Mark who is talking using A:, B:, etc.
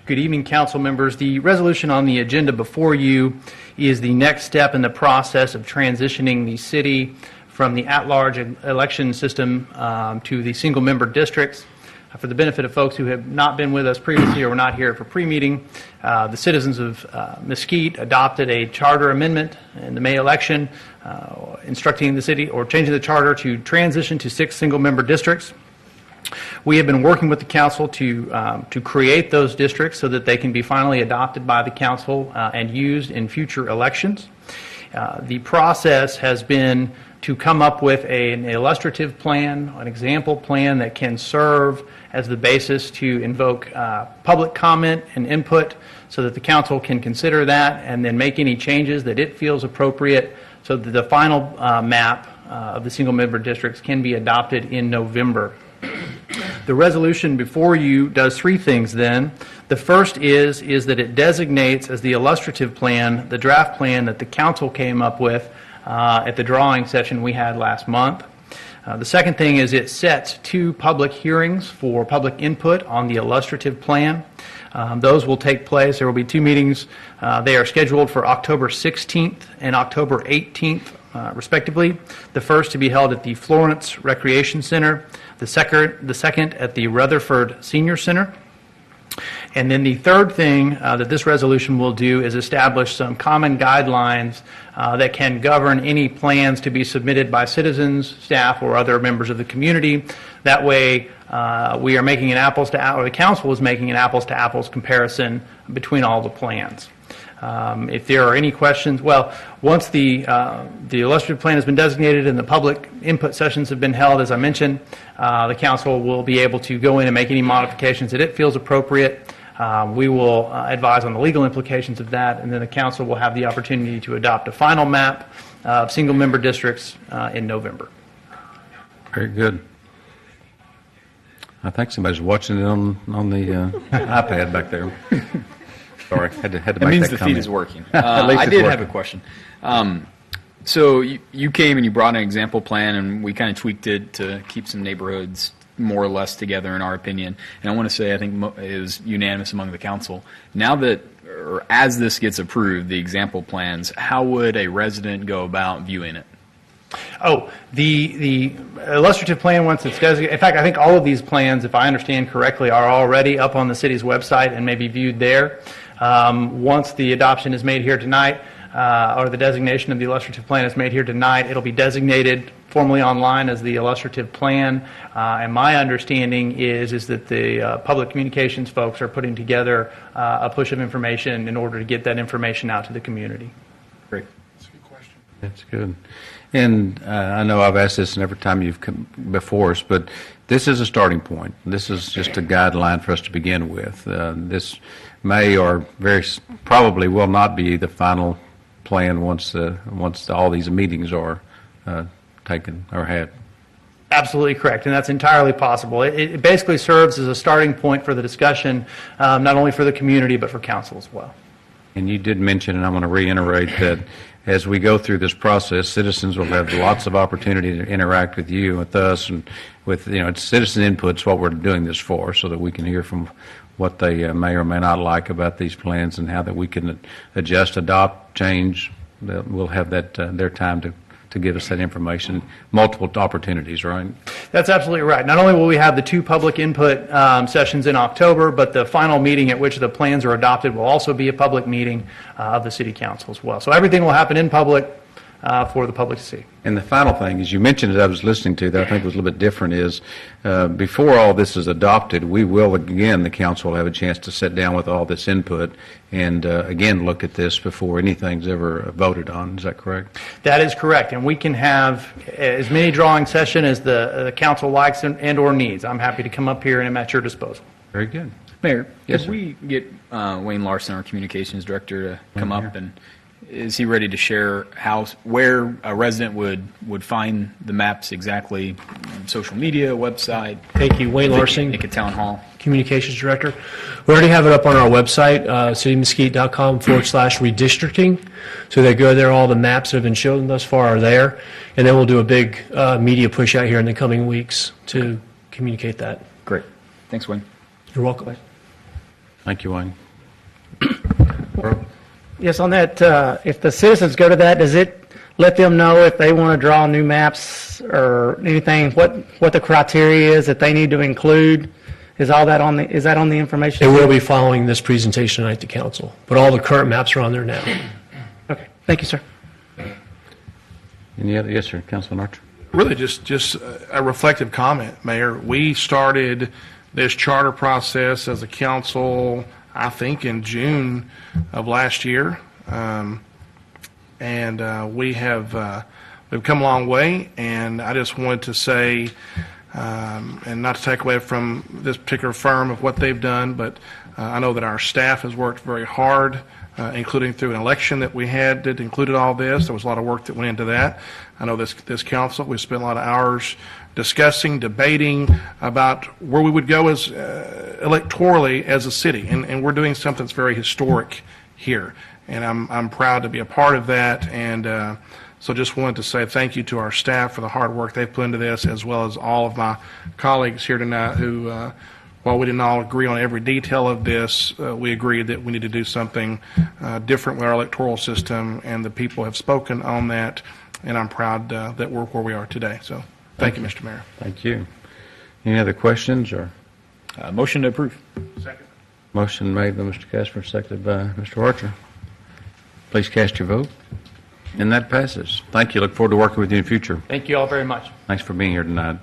A: Good evening, council members. The resolution on the agenda before you is the next step in the process of transitioning the city from the at-large election system to the single-member districts. For the benefit of folks who have not been with us previously or were not here for pre-meeting, the citizens of Mesquite adopted a charter amendment in the May election instructing the city or changing the charter to transition to 6 single-member districts. We have been working with the council to create those districts so that they can be finally adopted by the council and used in future elections. The process has been to come up with an illustrative plan, an example plan that can serve as the basis to invoke public comment and input so that the council can consider that and then make any changes that it feels appropriate so that the final map of the single-member districts can be adopted in November. The resolution before you does 3 things then. The first is that it designates as the illustrative plan the draft plan that the council came up with at the drawing session we had last month. The second thing is it sets 2 public hearings for public input on the illustrative plan. Those will take place. There will be 2 meetings. They are scheduled for October 16th and October 18th, respectively. The first to be held at the Florence Recreation Center, the second at the Rutherford Senior Center. And then the third thing that this resolution will do is establish some common guidelines that can govern any plans to be submitted by citizens, staff, or other members of the community. That way, we are making an apples to apples, or the council is making an apples to apples comparison between all the plans. If there are any questions, well, once the illustrative plan has been designated and the public input sessions have been held, as I mentioned, the council will be able to go in and make any modifications that it feels appropriate. We will advise on the legal implications of that, and then the council will have the opportunity to adopt a final map of single-member districts in November.
B: Very good. I think somebody's watching it on the iPad back there. Sorry, had to make that comment.
C: That means the feed is working. I did have a question. So you came and you brought an example plan, and we kind of tweaked it to keep some neighborhoods more or less together, in our opinion. And I want to say I think it was unanimous among the council. Now that, or as this gets approved, the example plans, how would a resident go about viewing it?
A: Oh, the illustrative plan, once it's designated, in fact, I think all of these plans, if I understand correctly, are already up on the city's website and may be viewed there. Once the adoption is made here tonight, or the designation of the illustrative plan is made here tonight, it'll be designated formally online as the illustrative plan. And my understanding is that the public communications folks are putting together a push of information in order to get that information out to the community.
C: Great.
D: That's a good question.
B: That's good. And I know I've asked this every time you've come before us, but this is a starting point. This is just a guideline for us to begin with. This may or very probably will not be the final plan once all these meetings are taken or had.
A: Absolutely correct, and that's entirely possible. It basically serves as a starting point for the discussion, not only for the community but for council as well.
B: And you did mention, and I'm going to reiterate that as we go through this process, citizens will have lots of opportunity to interact with you, with us, and with, it's citizen input's what we're doing this for, so that we can hear from what they may or may not like about these plans and how that we can adjust, adopt, change. We'll have that their time to give us that information, multiple opportunities, right?
A: That's absolutely right. Not only will we have the 2 public input sessions in October, but the final meeting at which the plans are adopted will also be a public meeting of the City Council as well. So everything will happen in public for the public to see.
B: And the final thing, as you mentioned, that I was listening to, that I think was a little bit different, is before all this is adopted, we will, again, the council will have a chance to sit down with all this input and, again, look at this before anything's ever voted on. Is that correct?
A: That is correct. And we can have as many drawing sessions as the council likes and or needs. I'm happy to come up here and I'm at your disposal.
B: Very good.
C: Mayor,
B: Yes,
C: could we get Wayne Larson, our communications director, to come up, and is he ready to share where a resident would find the maps exactly? Social media, website?
E: Thank you. Wayne Larson,
C: Nick at Town Hall.
E: Communications Director. We already have it up on our website, citymesquite.com/redistricting. So they go there, all the maps that have been shown thus far are there. And then we'll do a big media push out here in the coming weeks to communicate that.
C: Great. Thanks, Wayne.
E: You're welcome.
B: Thank you, Wayne.
D: Yes, on that, if the citizens go to that, does it let them know if they want to draw new maps or anything, what the criteria is that they need to include? Is all that on is that on the information?
E: It will be following this presentation tonight to council, but all the current maps are on there now.
D: Okay, thank you, sir.
B: Any other? Yes, sir. Councilman Archer.
F: Really just a reflective comment, Mayor. We started this charter process as a council, I think, in June of last year. We've come a long way, and I just wanted to say, and not to take away from this particular firm of what they've done, but I know that our staff has worked very hard, including through an election that we had that included all this. There was a lot of work that went into that. I know this council, we spent a lot of hours discussing, debating about where we would go as electorally as a city, and we're doing something that's very historic here, and I'm proud to be a part of that. And so just wanted to say thank you to our staff for the hard work they've put into this, as well as all of my colleagues here tonight who, while we didn't all agree on every detail of this, we agreed that we need to do something different with our electoral system, and the people have spoken on that, and I'm proud that we're where we are today. So thank you, Mr. Mayor.
B: Thank you. Any other questions or?
C: Motion to approve.
F: Second.
B: Motion made by Mr. Casper, seconded by Mr. Archer. Please cast your vote. And that passes. Thank you. Look forward to working with you in the future.
A: Thank you all very much.
B: Thanks for being here tonight.